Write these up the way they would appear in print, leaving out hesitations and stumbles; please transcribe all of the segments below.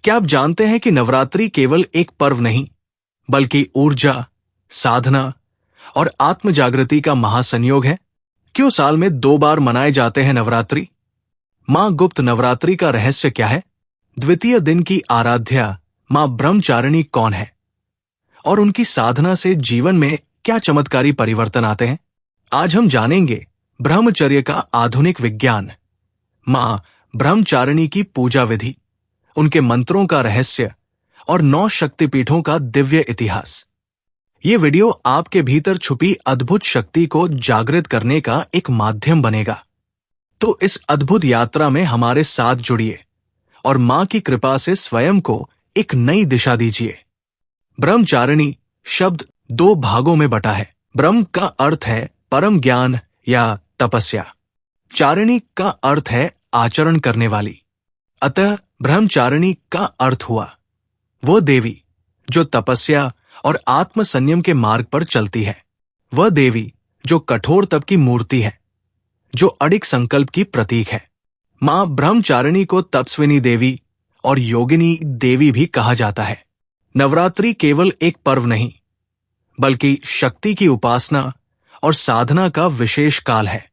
क्या आप जानते हैं कि नवरात्रि केवल एक पर्व नहीं, बल्कि ऊर्जा, साधना और आत्म जागृति का महासंयोग है? क्यों साल में 2 बार मनाए जाते हैं नवरात्रि? मां गुप्त नवरात्रि का रहस्य क्या है? द्वितीय दिन की आराध्या मां ब्रह्मचारिणी कौन है और उनकी साधना से जीवन में क्या चमत्कारी परिवर्तन आते हैं? आज हम जानेंगे ब्रह्मचर्य का आधुनिक विज्ञान, मां ब्रह्मचारिणी की पूजा विधि, उनके मंत्रों का रहस्य और 9 शक्तिपीठों का दिव्य इतिहास। ये वीडियो आपके भीतर छुपी अद्भुत शक्ति को जागृत करने का एक माध्यम बनेगा। तो इस अद्भुत यात्रा में हमारे साथ जुड़िए और मां की कृपा से स्वयं को एक नई दिशा दीजिए। ब्रह्मचारिणी शब्द 2 भागों में बटा है। ब्रह्म का अर्थ है परम ज्ञान या तपस्या। चारिणी का अर्थ है आचरण करने वाली। अतः ब्रह्मचारिणी का अर्थ हुआ वह देवी जो तपस्या और आत्म संयम के मार्ग पर चलती है, वह देवी जो कठोर तप की मूर्ति है, जो अडिग संकल्प की प्रतीक है। मां ब्रह्मचारिणी को तपस्विनी देवी और योगिनी देवी भी कहा जाता है। नवरात्रि केवल एक पर्व नहीं, बल्कि शक्ति की उपासना और साधना का विशेष काल है।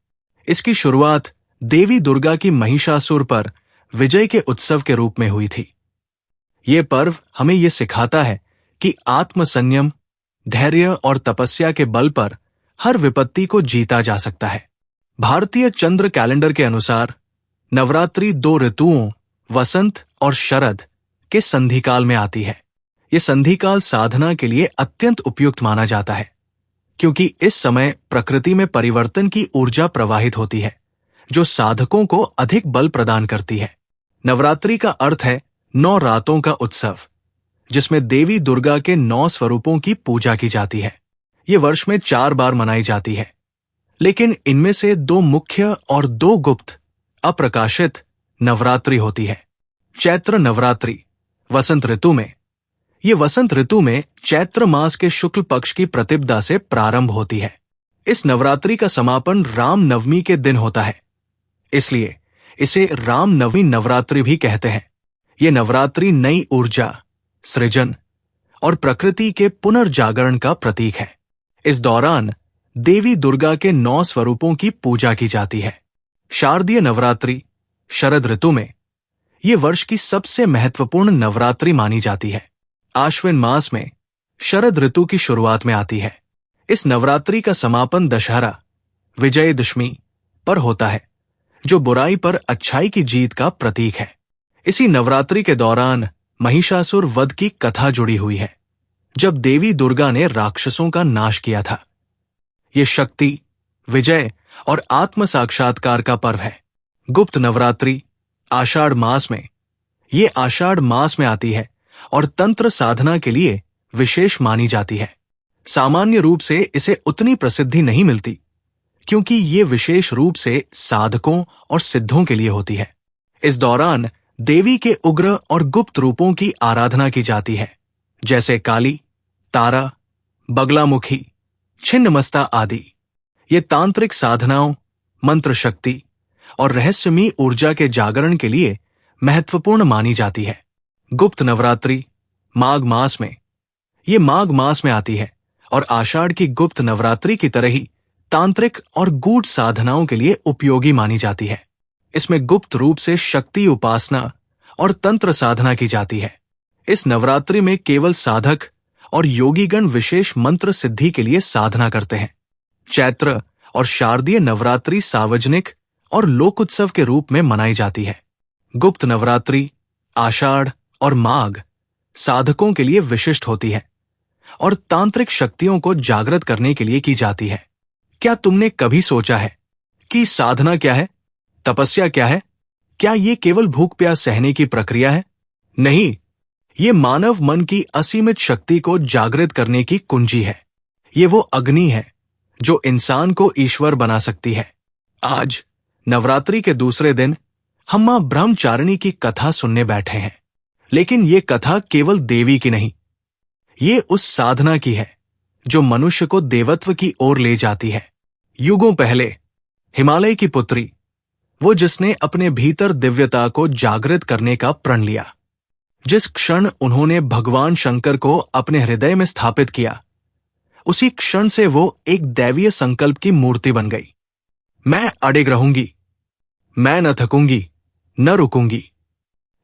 इसकी शुरुआत देवी दुर्गा की महिषासुर पर विजय के उत्सव के रूप में हुई थी। ये पर्व हमें ये सिखाता है कि आत्म संयम, धैर्य और तपस्या के बल पर हर विपत्ति को जीता जा सकता है। भारतीय चंद्र कैलेंडर के अनुसार नवरात्रि 2 ऋतुओं वसंत और शरद के संधिकाल में आती है। ये संधिकाल साधना के लिए अत्यंत उपयुक्त माना जाता है, क्योंकि इस समय प्रकृति में परिवर्तन की ऊर्जा प्रवाहित होती है, जो साधकों को अधिक बल प्रदान करती है। नवरात्रि का अर्थ है 9 रातों का उत्सव, जिसमें देवी दुर्गा के 9 स्वरूपों की पूजा की जाती है। ये वर्ष में 4 बार मनाई जाती है, लेकिन इनमें से 2 मुख्य और 2 गुप्त अप्रकाशित नवरात्रि होती है। चैत्र नवरात्रि वसंत ऋतु में। ये वसंत ऋतु में चैत्र मास के शुक्ल पक्ष की प्रतिपदा से प्रारंभ होती है। इस नवरात्रि का समापन राम नवमी के दिन होता है, इसलिए इसे राम नवमी नवरात्रि भी कहते हैं। ये नवरात्रि नई ऊर्जा, सृजन और प्रकृति के पुनर्जागरण का प्रतीक है। इस दौरान देवी दुर्गा के 9 स्वरूपों की पूजा की जाती है। शारदीय नवरात्रि शरद ऋतु में। ये वर्ष की सबसे महत्वपूर्ण नवरात्रि मानी जाती है। आश्विन मास में शरद ऋतु की शुरुआत में आती है। इस नवरात्रि का समापन दशहरा विजयदशमी पर होता है, जो बुराई पर अच्छाई की जीत का प्रतीक है। इसी नवरात्रि के दौरान महिषासुर वध की कथा जुड़ी हुई है, जब देवी दुर्गा ने राक्षसों का नाश किया था। ये शक्ति, विजय और आत्म साक्षात्कार का पर्व है। गुप्त नवरात्रि आषाढ़ मास में। ये आषाढ़ मास में आती है और तंत्र साधना के लिए विशेष मानी जाती है। सामान्य रूप से इसे उतनी प्रसिद्धि नहीं मिलती, क्योंकि ये विशेष रूप से साधकों और सिद्धों के लिए होती है। इस दौरान देवी के उग्र और गुप्त रूपों की आराधना की जाती है, जैसे काली, तारा, बगलामुखी, छिन्नमस्ता आदि। ये तांत्रिक साधनाओं, मंत्र शक्ति और रहस्यमयी ऊर्जा के जागरण के लिए महत्वपूर्ण मानी जाती है। गुप्त नवरात्रि माघ मास में। ये माघ मास में आती है और आषाढ़ की गुप्त नवरात्रि की तरह ही तांत्रिक और गूढ़ साधनाओं के लिए उपयोगी मानी जाती है। इसमें गुप्त रूप से शक्ति उपासना और तंत्र साधना की जाती है। इस नवरात्रि में केवल साधक और योगीगण विशेष मंत्र सिद्धि के लिए साधना करते हैं। चैत्र और शारदीय नवरात्रि सार्वजनिक और लोक उत्सव के रूप में मनाई जाती है। गुप्त नवरात्रि आषाढ़ और माघ साधकों के लिए विशिष्ट होती है और तांत्रिक शक्तियों को जागृत करने के लिए की जाती है। क्या तुमने कभी सोचा है कि साधना क्या है, तपस्या क्या है? क्या ये केवल भूख प्यास सहने की प्रक्रिया है? नहीं, ये मानव मन की असीमित शक्ति को जागृत करने की कुंजी है। ये वो अग्नि है जो इंसान को ईश्वर बना सकती है। आज नवरात्रि के दूसरे दिन हम मां ब्रह्मचारिणी की कथा सुनने बैठे हैं, लेकिन ये कथा केवल देवी की नहीं, ये उस साधना की है जो मनुष्य को देवत्व की ओर ले जाती है। युगों पहले हिमालय की पुत्री, वो जिसने अपने भीतर दिव्यता को जागृत करने का प्रण लिया, जिस क्षण उन्होंने भगवान शंकर को अपने हृदय में स्थापित किया, उसी क्षण से वो एक दैवीय संकल्प की मूर्ति बन गई। मैं अडिग रहूंगी, मैं न थकूंगी, न रुकूंगी।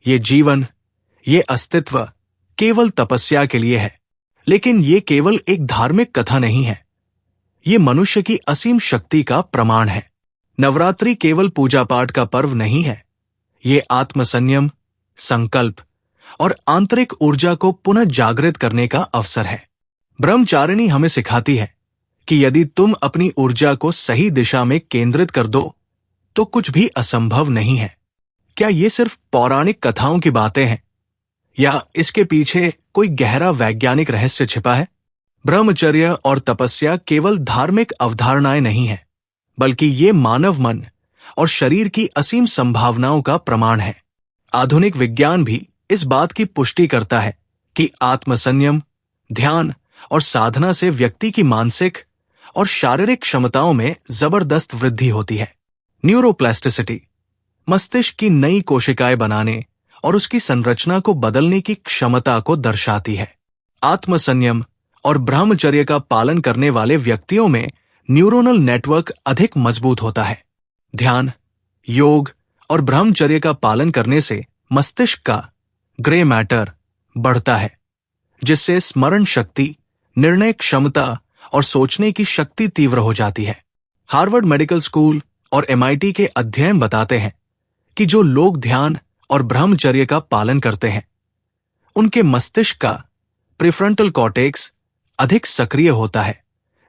ये जीवन, ये अस्तित्व केवल तपस्या के लिए है, लेकिन ये केवल एक धार्मिक कथा नहीं है। ये मनुष्य की असीम शक्ति का प्रमाण है। नवरात्रि केवल पूजा पाठ का पर्व नहीं है, ये आत्मसंयम, संकल्प और आंतरिक ऊर्जा को पुनः जागृत करने का अवसर है। ब्रह्मचारिणी हमें सिखाती है कि यदि तुम अपनी ऊर्जा को सही दिशा में केंद्रित कर दो तो कुछ भी असंभव नहीं है। क्या ये सिर्फ पौराणिक कथाओं की बातें हैं या इसके पीछे कोई गहरा वैज्ञानिक रहस्य छिपा है? ब्रह्मचर्य और तपस्या केवल धार्मिक अवधारणाएं नहीं है, बल्कि ये मानव मन और शरीर की असीम संभावनाओं का प्रमाण है। आधुनिक विज्ञान भी इस बात की पुष्टि करता है कि आत्मसंयम, ध्यान और साधना से व्यक्ति की मानसिक और शारीरिक क्षमताओं में जबरदस्त वृद्धि होती है। न्यूरोप्लास्टिसिटी मस्तिष्क की नई कोशिकाएं बनाने और उसकी संरचना को बदलने की क्षमता को दर्शाती है। आत्मसंयम और ब्रह्मचर्य का पालन करने वाले व्यक्तियों में न्यूरोनल नेटवर्क अधिक मजबूत होता है। ध्यान, योग और ब्रह्मचर्य का पालन करने से मस्तिष्क का ग्रे मैटर बढ़ता है, जिससे स्मरण शक्ति, निर्णय क्षमता और सोचने की शक्ति तीव्र हो जाती है। हार्वर्ड मेडिकल स्कूल और MIT के अध्ययन बताते हैं कि जो लोग ध्यान और ब्रह्मचर्य का पालन करते हैं, उनके मस्तिष्क का प्रीफ्रंटल कॉर्टेक्स अधिक सक्रिय होता है,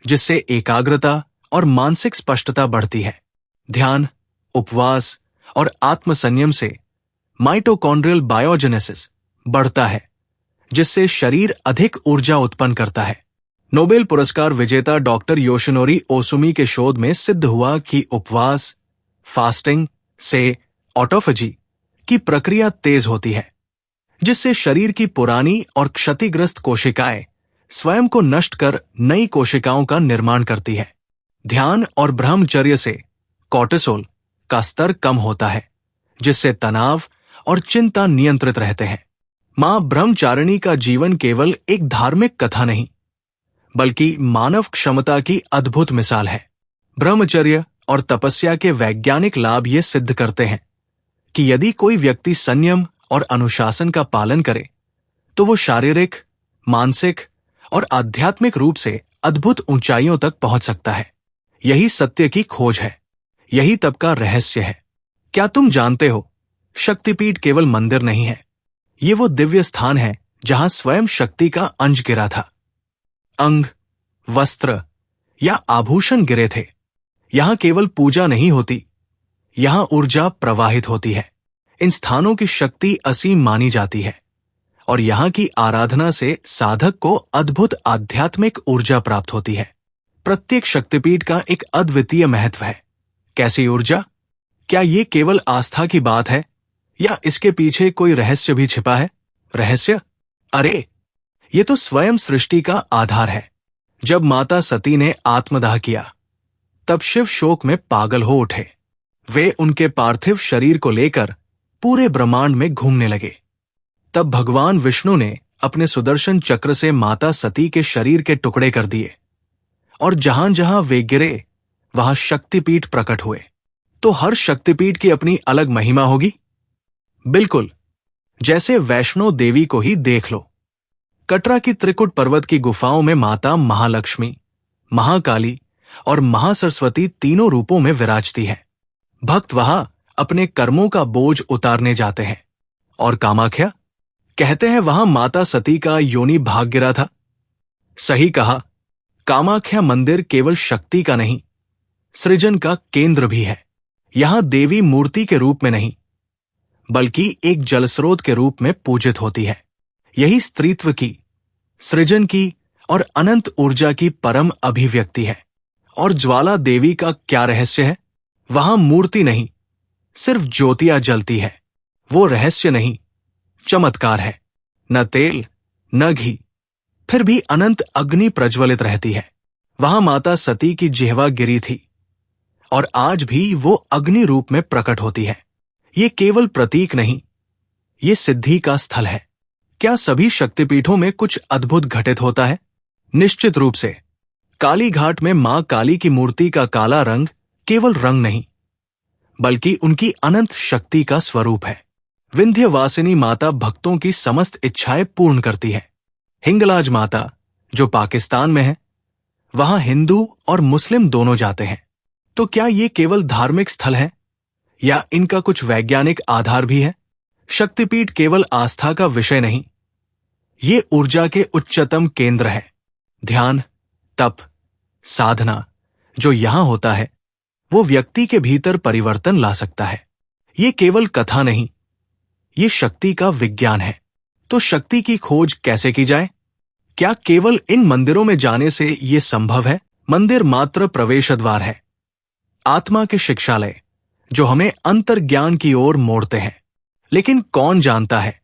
जिससे एकाग्रता और मानसिक स्पष्टता बढ़ती है। ध्यान, उपवास और आत्मसंयम से माइटोकॉन्ड्रियल बायोजेनेसिस बढ़ता है, जिससे शरीर अधिक ऊर्जा उत्पन्न करता है। नोबेल पुरस्कार विजेता डॉक्टर योशिनोरी ओसुमी के शोध में सिद्ध हुआ कि उपवास, फास्टिंग से ऑटोफेजी की प्रक्रिया तेज होती है, जिससे शरीर की पुरानी और क्षतिग्रस्त कोशिकाएं स्वयं को नष्ट कर नई कोशिकाओं का निर्माण करती है। ध्यान और ब्रह्मचर्य से कॉर्टिसोल का स्तर कम होता है, जिससे तनाव और चिंता नियंत्रित रहते हैं। मां ब्रह्मचारिणी का जीवन केवल एक धार्मिक कथा नहीं, बल्कि मानव क्षमता की अद्भुत मिसाल है। ब्रह्मचर्य और तपस्या के वैज्ञानिक लाभ ये सिद्ध करते हैं कि यदि कोई व्यक्ति संयम और अनुशासन का पालन करे, तो वो शारीरिक, मानसिक और आध्यात्मिक रूप से अद्भुत ऊंचाइयों तक पहुंच सकता है। यही सत्य की खोज है, यही तप का रहस्य है। क्या तुम जानते हो, शक्तिपीठ केवल मंदिर नहीं है, ये वो दिव्य स्थान है जहां स्वयं शक्ति का अंश गिरा था। अंग, वस्त्र या आभूषण गिरे थे। यहां केवल पूजा नहीं होती, यहां ऊर्जा प्रवाहित होती है। इन स्थानों की शक्ति असीम मानी जाती है और यहां की आराधना से साधक को अद्भुत आध्यात्मिक ऊर्जा प्राप्त होती है। प्रत्येक शक्तिपीठ का एक अद्वितीय महत्व है। कैसी ऊर्जा? क्या ये केवल आस्था की बात है या इसके पीछे कोई रहस्य भी छिपा है? रहस्य? अरे, ये तो स्वयं सृष्टि का आधार है। जब माता सती ने आत्मदाह किया, तब शिव शोक में पागल हो उठे। वे उनके पार्थिव शरीर को लेकर पूरे ब्रह्मांड में घूमने लगे। तब भगवान विष्णु ने अपने सुदर्शन चक्र से माता सती के शरीर के टुकड़े कर दिए और जहां जहां वे गिरे, वहां शक्तिपीठ प्रकट हुए। तो हर शक्तिपीठ की अपनी अलग महिमा होगी? बिल्कुल, जैसे वैष्णो देवी को ही देख लो। कटरा की त्रिकुट पर्वत की गुफाओं में माता महालक्ष्मी, महाकाली और महासरस्वती तीनों रूपों में विराजती है। भक्त वहां अपने कर्मों का बोझ उतारने जाते हैं। और कामाख्या? कहते हैं वहां माता सती का योनि भाग गिरा था। सही कहा, कामाख्या मंदिर केवल शक्ति का नहीं, सृजन का केंद्र भी है। यहां देवी मूर्ति के रूप में नहीं, बल्कि एक जलस्रोत के रूप में पूजित होती है। यही स्त्रीत्व की, सृजन की और अनंत ऊर्जा की परम अभिव्यक्ति है। और ज्वाला देवी का क्या रहस्य है? वहां मूर्ति नहीं, सिर्फ ज्योतियां जलती है। वो रहस्य नहीं, चमत्कार है। न तेल, न घी, फिर भी अनंत अग्नि प्रज्वलित रहती है। वहां माता सती की जिह्वा गिरी थी और आज भी वो अग्नि रूप में प्रकट होती है। ये केवल प्रतीक नहीं, ये सिद्धि का स्थल है। क्या सभी शक्तिपीठों में कुछ अद्भुत घटित होता है? निश्चित रूप से। काली घाट में मां काली की मूर्ति का काला रंग केवल रंग नहीं, बल्कि उनकी अनंत शक्ति का स्वरूप है। विंध्यवासिनी माता भक्तों की समस्त इच्छाएं पूर्ण करती है। हिंगलाज माता, जो पाकिस्तान में है, वहां हिंदू और मुस्लिम दोनों जाते हैं। तो क्या ये केवल धार्मिक स्थल है या इनका कुछ वैज्ञानिक आधार भी है? शक्तिपीठ केवल आस्था का विषय नहीं, ये ऊर्जा के उच्चतम केंद्र है। ध्यान, तप, साधना जो यहां होता है, वो व्यक्ति के भीतर परिवर्तन ला सकता है। ये केवल कथा नहीं, ये शक्ति का विज्ञान है। तो शक्ति की खोज कैसे की जाए? क्या केवल इन मंदिरों में जाने से ये संभव है? मंदिर मात्र प्रवेश द्वार है, आत्मा के शिक्षालय जो हमें अंतर्ज्ञान की ओर मोड़ते हैं। लेकिन कौन जानता है,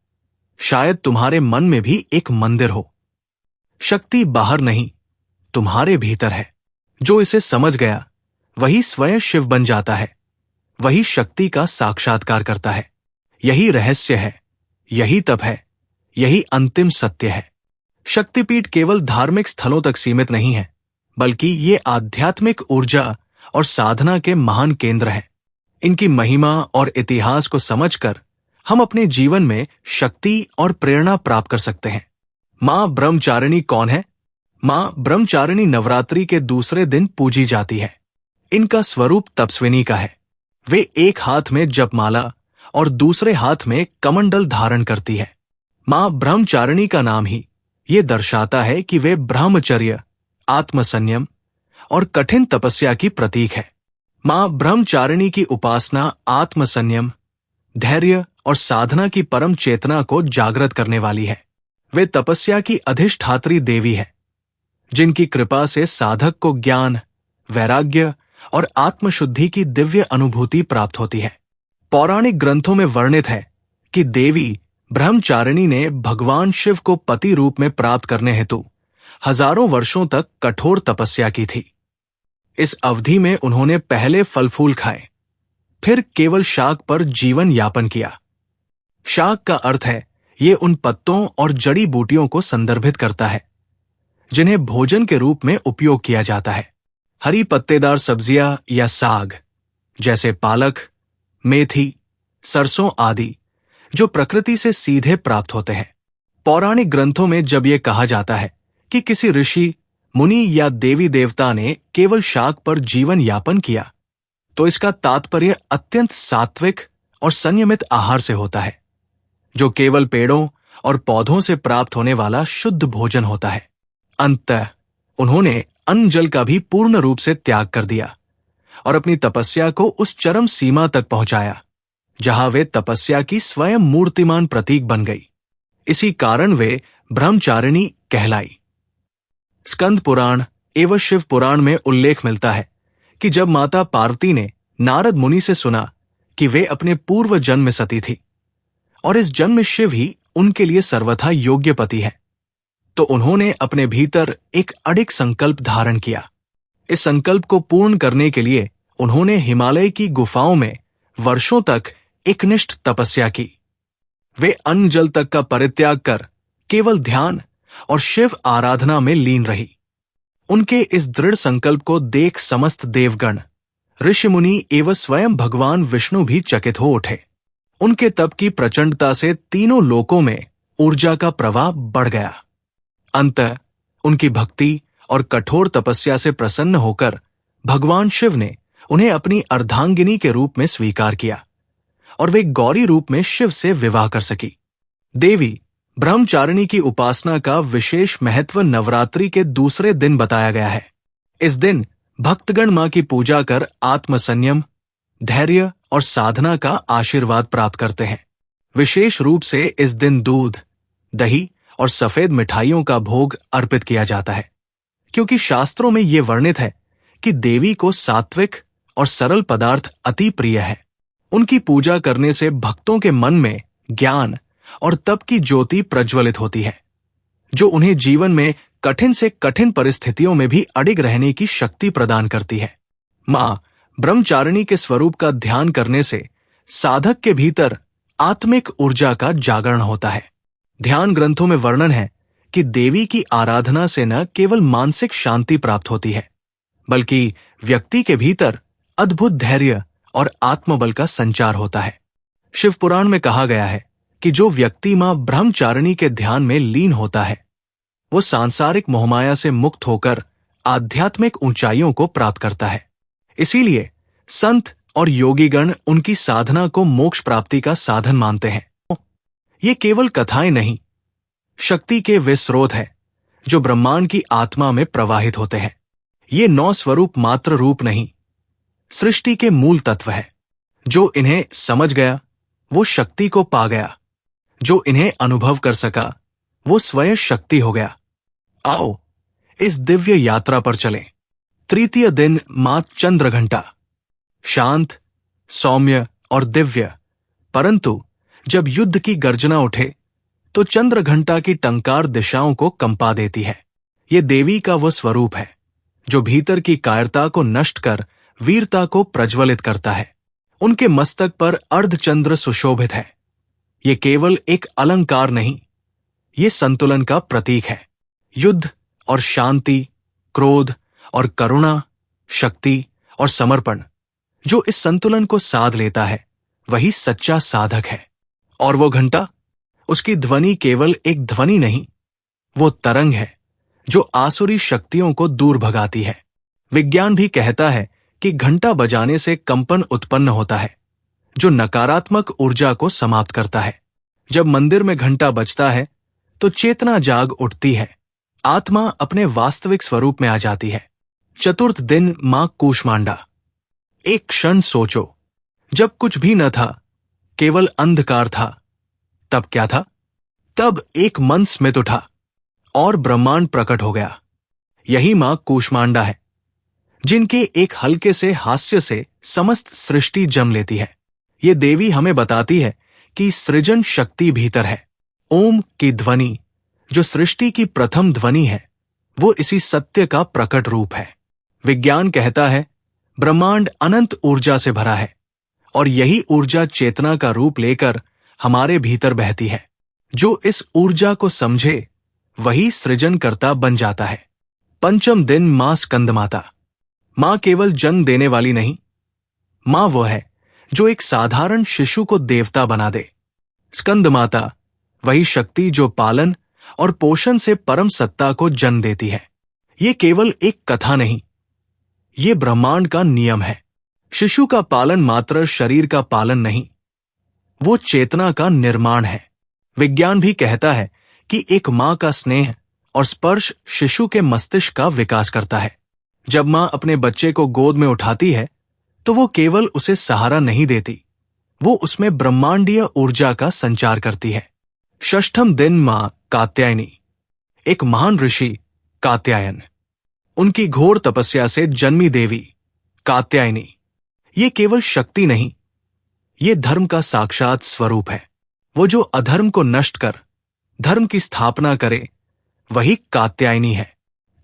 शायद तुम्हारे मन में भी एक मंदिर हो। शक्ति बाहर नहीं, तुम्हारे भीतर है। जो इसे समझ गया वही स्वयं शिव बन जाता है, वही शक्ति का साक्षात्कार करता है। यही रहस्य है, यही तप है, यही अंतिम सत्य है। शक्तिपीठ केवल धार्मिक स्थलों तक सीमित नहीं है, बल्कि ये आध्यात्मिक ऊर्जा और साधना के महान केंद्र हैं। इनकी महिमा और इतिहास को समझकर हम अपने जीवन में शक्ति और प्रेरणा प्राप्त कर सकते हैं। मां ब्रह्मचारिणी कौन है? मां ब्रह्मचारिणी नवरात्रि के दूसरे दिन पूजी जाती है। इनका स्वरूप तपस्विनी का है। वे एक हाथ में जपमाला और दूसरे हाथ में कमंडल धारण करती है। मां ब्रह्मचारिणी का नाम ही ये दर्शाता है कि वे ब्रह्मचर्य, आत्मसंयम और कठिन तपस्या की प्रतीक है। मां ब्रह्मचारिणी की उपासना आत्मसंयम, धैर्य और साधना की परम चेतना को जागृत करने वाली है। वे तपस्या की अधिष्ठात्री देवी है, जिनकी कृपा से साधक को ज्ञान, वैराग्य और आत्मशुद्धि की दिव्य अनुभूति प्राप्त होती है। पौराणिक ग्रंथों में वर्णित है कि देवी ब्रह्मचारिणी ने भगवान शिव को पति रूप में प्राप्त करने हेतु हजारों वर्षों तक कठोर तपस्या की थी। इस अवधि में उन्होंने पहले फल फूल खाए, फिर केवल शाक पर जीवन यापन किया। शाक का अर्थ है ये उन पत्तों और जड़ी बूटियों को संदर्भित करता है जिन्हें भोजन के रूप में उपयोग किया जाता है। हरी पत्तेदार सब्जियां या साग जैसे पालक, मेथी, सरसों आदि जो प्रकृति से सीधे प्राप्त होते हैं। पौराणिक ग्रंथों में जब यह कहा जाता है कि किसी ऋषि, मुनि या देवी देवता ने केवल शाक पर जीवन यापन किया, तो इसका तात्पर्य अत्यंत सात्विक और संयमित आहार से होता है, जो केवल पेड़ों और पौधों से प्राप्त होने वाला शुद्ध भोजन होता है। अंततः उन्होंने अन्न जल का भी पूर्ण रूप से त्याग कर दिया और अपनी तपस्या को उस चरम सीमा तक पहुंचाया जहां वे तपस्या की स्वयं मूर्तिमान प्रतीक बन गई। इसी कारण वे ब्रह्मचारिणी कहलाई। स्कंद पुराण एवं शिव पुराण में उल्लेख मिलता है कि जब माता पार्वती ने नारद मुनि से सुना कि वे अपने पूर्व जन्म में सती थी और इस जन्म में शिव ही उनके लिए सर्वथा योग्य पति है, तो उन्होंने अपने भीतर एक अडिग संकल्प धारण किया। इस संकल्प को पूर्ण करने के लिए उन्होंने हिमालय की गुफाओं में वर्षों तक एकनिष्ठ तपस्या की। वे अन्न जल तक का परित्याग कर केवल ध्यान और शिव आराधना में लीन रही। उनके इस दृढ़ संकल्प को देख समस्त देवगण, ऋषि मुनि एवं स्वयं भगवान विष्णु भी चकित हो उठे। उनके तप की प्रचंडता से तीनों लोकों में ऊर्जा का प्रवाह बढ़ गया। अंततः उनकी भक्ति और कठोर तपस्या से प्रसन्न होकर भगवान शिव ने उन्हें अपनी अर्धांगिनी के रूप में स्वीकार किया और वे गौरी रूप में शिव से विवाह कर सकी। देवी ब्रह्मचारिणी की उपासना का विशेष महत्व नवरात्रि के दूसरे दिन बताया गया है। इस दिन भक्तगण मां की पूजा कर आत्मसंयम, धैर्य और साधना का आशीर्वाद प्राप्त करते हैं। विशेष रूप से इस दिन दूध, दही और सफेद मिठाइयों का भोग अर्पित किया जाता है, क्योंकि शास्त्रों में यह वर्णित है कि देवी को सात्विक और सरल पदार्थ अति प्रिय है। उनकी पूजा करने से भक्तों के मन में ज्ञान और तप की ज्योति प्रज्वलित होती है, जो उन्हें जीवन में कठिन से कठिन परिस्थितियों में भी अडिग रहने की शक्ति प्रदान करती है। मां ब्रह्मचारिणी के स्वरूप का ध्यान करने से साधक के भीतर आत्मिक ऊर्जा का जागरण होता है। ध्यान ग्रंथों में वर्णन है कि देवी की आराधना से न केवल मानसिक शांति प्राप्त होती है, बल्कि व्यक्ति के भीतर अद्भुत धैर्य और आत्मबल का संचार होता है। शिव पुराण में कहा गया है कि जो व्यक्ति मां ब्रह्मचारिणी के ध्यान में लीन होता है, वो सांसारिक मोहमाया से मुक्त होकर आध्यात्मिक ऊंचाइयों को प्राप्त करता है। इसीलिए संत और योगीगण उनकी साधना को मोक्ष प्राप्ति का साधन मानते हैं। ये केवल कथाएं नहीं, शक्ति के वे स्रोत है जो ब्रह्मांड की आत्मा में प्रवाहित होते हैं। ये 9 स्वरूप मात्र रूप नहीं, सृष्टि के मूल तत्व है। जो इन्हें समझ गया वो शक्ति को पा गया, जो इन्हें अनुभव कर सका वो स्वयं शक्ति हो गया। आओ इस दिव्य यात्रा पर चलें। तृतीय दिन मां चंद्रघंटा, शांत, सौम्य और दिव्य, परंतु जब युद्ध की गर्जना उठे तो चंद्रघंटा की टंकार दिशाओं को कंपा देती है। ये देवी का वो स्वरूप है जो भीतर की कायरता को नष्ट कर वीरता को प्रज्वलित करता है। उनके मस्तक पर अर्धचंद्र सुशोभित है। ये केवल एक अलंकार नहीं, ये संतुलन का प्रतीक है। युद्ध और शांति, क्रोध और करुणा, शक्ति और समर्पण, जो इस संतुलन को साध लेता है वही सच्चा साधक है। और वो घंटा, उसकी ध्वनि केवल एक ध्वनि नहीं, वो तरंग है जो आसुरी शक्तियों को दूर भगाती है। विज्ञान भी कहता है कि घंटा बजाने से कंपन उत्पन्न होता है जो नकारात्मक ऊर्जा को समाप्त करता है। जब मंदिर में घंटा बजता है तो चेतना जाग उठती है, आत्मा अपने वास्तविक स्वरूप में आ जाती है। चतुर्थ दिन मां कूष्मांडा। एक क्षण सोचो, जब कुछ भी न था, केवल अंधकार था, तब क्या था? तब एक मन स्मित उठा और ब्रह्मांड प्रकट हो गया। यही मां कूष्मांडा है, जिनके एक हल्के से हास्य से समस्त सृष्टि जम लेती है। ये देवी हमें बताती है कि सृजन शक्ति भीतर है। ओम की ध्वनि, जो सृष्टि की प्रथम ध्वनि है, वो इसी सत्य का प्रकट रूप है। विज्ञान कहता है ब्रह्मांड अनंत ऊर्जा से भरा है और यही ऊर्जा चेतना का रूप लेकर हमारे भीतर बहती है। जो इस ऊर्जा को समझे वही सृजनकर्ता बन जाता है। पंचम दिन मां स्कंदमाता। मां केवल जन्म देने वाली नहीं, मां वो है जो एक साधारण शिशु को देवता बना दे। स्कंदमाता वही शक्ति जो पालन और पोषण से परम सत्ता को जन्म देती है। ये केवल एक कथा नहीं, ये ब्रह्मांड का नियम है। शिशु का पालन मात्र शरीर का पालन नहीं, वो चेतना का निर्माण है। विज्ञान भी कहता है कि एक मां का स्नेह और स्पर्श शिशु के मस्तिष्क का विकास करता है। जब मां अपने बच्चे को गोद में उठाती है तो वो केवल उसे सहारा नहीं देती, वो उसमें ब्रह्मांडीय ऊर्जा का संचार करती है। षष्ठम दिन मां कात्यायनी। एक महान ऋषि कात्यायन, उनकी घोर तपस्या से जन्मी देवी कात्यायनी, ये केवल शक्ति नहीं, ये धर्म का साक्षात स्वरूप है। वो जो अधर्म को नष्ट कर धर्म की स्थापना करे वही कात्यायनी है।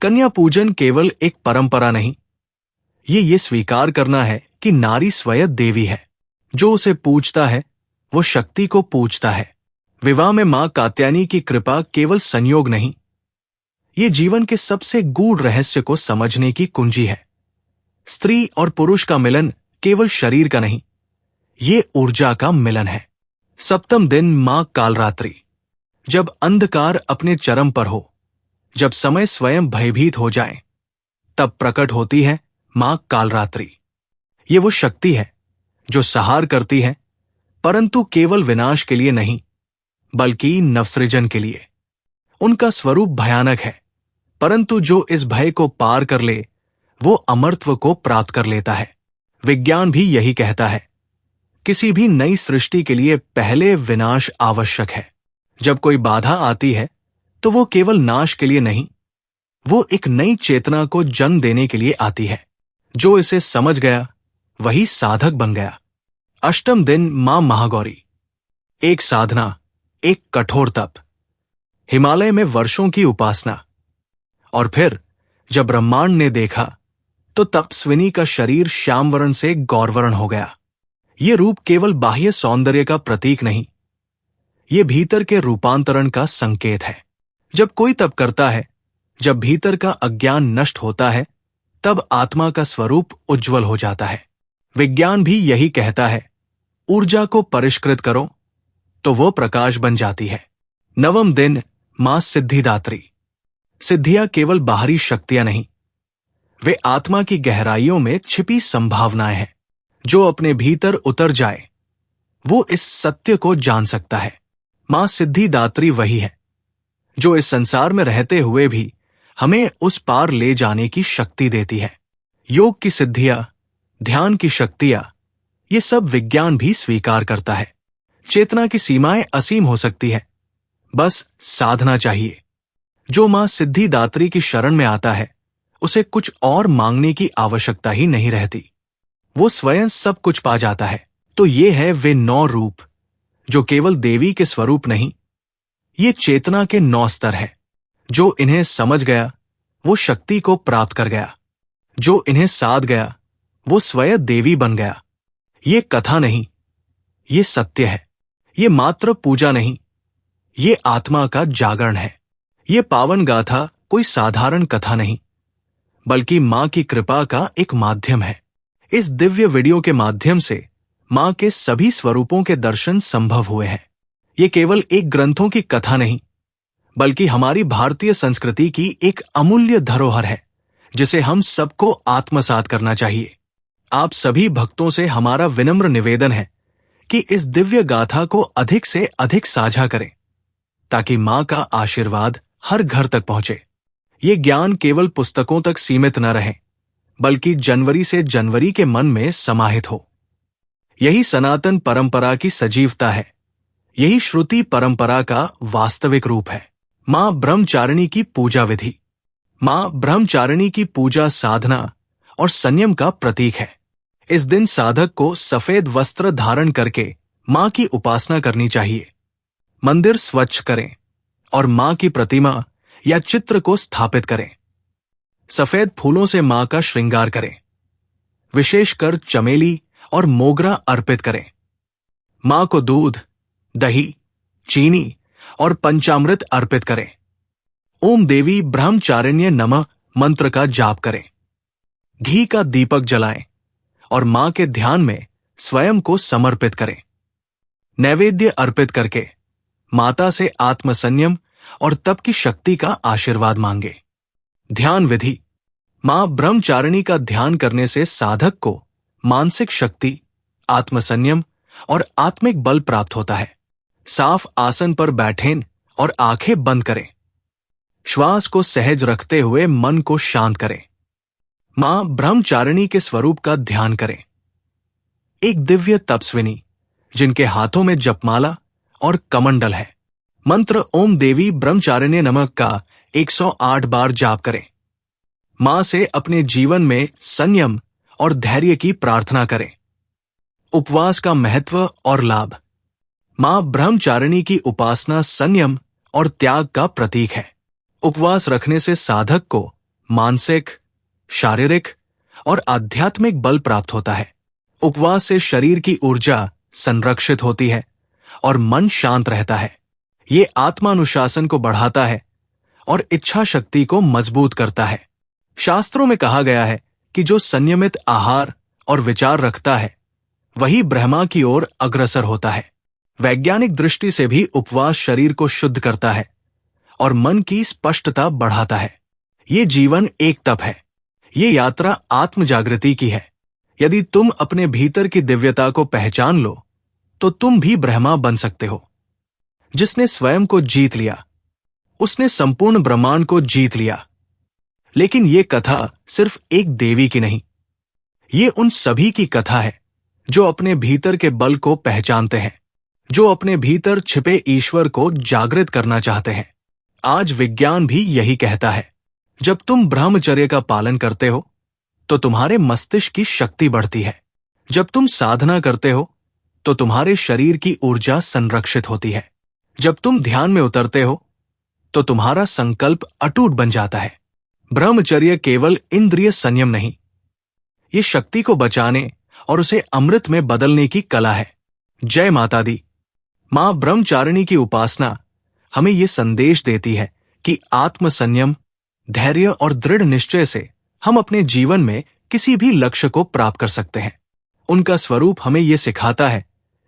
कन्या पूजन केवल एक परंपरा नहीं, ये स्वीकार करना है कि नारी स्वयं देवी है। जो उसे पूजता है वो शक्ति को पूजता है। विवाह में मां कात्यायनी की कृपा केवल संयोग नहीं, ये जीवन के सबसे गूढ़ रहस्य को समझने की कुंजी है। स्त्री और पुरुष का मिलन केवल शरीर का नहीं, ये ऊर्जा का मिलन है। सप्तम दिन मां कालरात्रि। जब अंधकार अपने चरम पर हो, जब समय स्वयं भयभीत हो जाए, तब प्रकट होती है मां कालरात्रि। ये वो शक्ति है जो संहार करती है, परंतु केवल विनाश के लिए नहीं, बल्कि नवसृजन के लिए। उनका स्वरूप भयानक है, परंतु जो इस भय को पार कर ले वो अमरत्व को प्राप्त कर लेता है। विज्ञान भी यही कहता है, किसी भी नई सृष्टि के लिए पहले विनाश आवश्यक है। जब कोई बाधा आती है तो वो केवल नाश के लिए नहीं, वो एक नई चेतना को जन्म देने के लिए आती है। जो इसे समझ गया वही साधक बन गया। अष्टम दिन मां महागौरी। एक साधना, एक कठोर तप, हिमालय में वर्षों की उपासना, और फिर जब ब्रह्मांड ने देखा तो तपस्विनी का शरीर श्यामवर्ण से गौरवर्ण हो गया। ये रूप केवल बाह्य सौंदर्य का प्रतीक नहीं, ये भीतर के रूपांतरण का संकेत है। जब कोई तप करता है, जब भीतर का अज्ञान नष्ट होता है, तब आत्मा का स्वरूप उज्जवल हो जाता है। विज्ञान भी यही कहता है, ऊर्जा को परिष्कृत करो तो वो प्रकाश बन जाती है। नवम दिन मां सिद्धिदात्री। सिद्धियां केवल बाहरी शक्तियां नहीं, वे आत्मा की गहराइयों में छिपी संभावनाएं हैं। जो अपने भीतर उतर जाए वो इस सत्य को जान सकता है। मां सिद्धिदात्री वही है जो इस संसार में रहते हुए भी हमें उस पार ले जाने की शक्ति देती है। योग की सिद्धियां, ध्यान की शक्तियां, ये सब विज्ञान भी स्वीकार करता है। चेतना की सीमाएं असीम हो सकती है, बस साधना चाहिए। जो मां सिद्धिदात्री की शरण में आता है उसे कुछ और मांगने की आवश्यकता ही नहीं रहती, वो स्वयं सब कुछ पा जाता है। तो ये है वे 9 रूप जो केवल देवी के स्वरूप नहीं, ये चेतना के 9 स्तर है। जो इन्हें समझ गया वो शक्ति को प्राप्त कर गया, जो इन्हें साध गया वो स्वयं देवी बन गया। ये कथा नहीं, ये सत्य है। ये मात्र पूजा नहीं, ये आत्मा का जागरण है। ये पावन गाथा कोई साधारण कथा नहीं, बल्कि मां की कृपा का एक माध्यम है। इस दिव्य वीडियो के माध्यम से मां के सभी स्वरूपों के दर्शन संभव हुए हैं। ये केवल एक ग्रंथों की कथा नहीं, बल्कि हमारी भारतीय संस्कृति की एक अमूल्य धरोहर है जिसे हम सबको आत्मसात करना चाहिए। आप सभी भक्तों से हमारा विनम्र निवेदन है कि इस दिव्य गाथा को अधिक से अधिक साझा करें ताकि मां का आशीर्वाद हर घर तक पहुंचे। ये ज्ञान केवल पुस्तकों तक सीमित न रहे, बल्कि जनवरी से जनवरी के मन में समाहित हो। यही सनातन परंपरा की सजीवता है, यही श्रुति परंपरा का वास्तविक रूप है। मां ब्रह्मचारिणी की पूजा विधि। मां ब्रह्मचारिणी की पूजा साधना और संयम का प्रतीक है। इस दिन साधक को सफेद वस्त्र धारण करके मां की उपासना करनी चाहिए। मंदिर स्वच्छ करें और मां की प्रतिमा या चित्र को स्थापित करें। सफेद फूलों से मां का श्रृंगार करें, विशेषकर चमेली और मोगरा अर्पित करें। मां को दूध, दही, चीनी और पंचामृत अर्पित करें। ओम देवी ब्रह्मचारिण्य नमः मंत्र का जाप करें। घी का दीपक जलाएं और मां के ध्यान में स्वयं को समर्पित करें। नैवेद्य अर्पित करके माता से आत्मसंयम और तप की शक्ति का आशीर्वाद मांगे। ध्यान विधि। मां ब्रह्मचारिणी का ध्यान करने से साधक को मानसिक शक्ति, आत्मसंयम और आत्मिक बल प्राप्त होता है। साफ आसन पर बैठें और आंखें बंद करें। श्वास को सहज रखते हुए मन को शांत करें। मां ब्रह्मचारिणी के स्वरूप का ध्यान करें। एक दिव्य तपस्विनी जिनके हाथों में जपमाला और कमंडल है। मंत्र ओम देवी ब्रह्मचारिण्य नमः का 108 बार जाप करें। मां से अपने जीवन में संयम और धैर्य की प्रार्थना करें। उपवास का महत्व और लाभ। मां ब्रह्मचारिणी की उपासना संयम और त्याग का प्रतीक है। उपवास रखने से साधक को मानसिक, शारीरिक और आध्यात्मिक बल प्राप्त होता है। उपवास से शरीर की ऊर्जा संरक्षित होती है और मन शांत रहता है। ये आत्मानुशासन को बढ़ाता है और इच्छा शक्ति को मजबूत करता है। शास्त्रों में कहा गया है कि जो संयमित आहार और विचार रखता है वही ब्रह्मा की ओर अग्रसर होता है। वैज्ञानिक दृष्टि से भी उपवास शरीर को शुद्ध करता है और मन की स्पष्टता बढ़ाता है। ये जीवन एक तप है। ये यात्रा आत्म जागृति की है। यदि तुम अपने भीतर की दिव्यता को पहचान लो तो तुम भी ब्रह्मा बन सकते हो। जिसने स्वयं को जीत लिया उसने संपूर्ण ब्रह्मांड को जीत लिया। लेकिन ये कथा सिर्फ एक देवी की नहीं, ये उन सभी की कथा है जो अपने भीतर के बल को पहचानते हैं, जो अपने भीतर छिपे ईश्वर को जागृत करना चाहते हैं। आज विज्ञान भी यही कहता है, जब तुम ब्रह्मचर्य का पालन करते हो तो तुम्हारे मस्तिष्क की शक्ति बढ़ती है। जब तुम साधना करते हो तो तुम्हारे शरीर की ऊर्जा संरक्षित होती है। जब तुम ध्यान में उतरते हो तो तुम्हारा संकल्प अटूट बन जाता है। ब्रह्मचर्य केवल इंद्रिय संयम नहीं, ये शक्ति को बचाने और उसे अमृत में बदलने की कला है। जय माता दी। मां ब्रह्मचारिणी की उपासना हमें ये संदेश देती है कि आत्म संयम, धैर्य और दृढ़ निश्चय से हम अपने जीवन में किसी भी लक्ष्य को प्राप्त कर सकते हैं। उनका स्वरूप हमें यह सिखाता है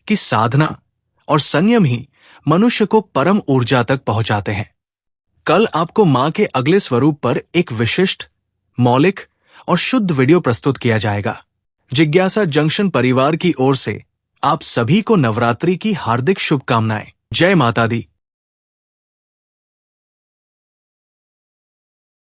कि साधना और संयम ही मनुष्य को परम ऊर्जा तक पहुंचाते हैं। कल आपको मां के अगले स्वरूप पर एक विशिष्ट, मौलिक और शुद्ध वीडियो प्रस्तुत किया जाएगा। जिज्ञासा जंक्शन परिवार की ओर से आप सभी को नवरात्रि की हार्दिक शुभकामनाएं। जय माता दी।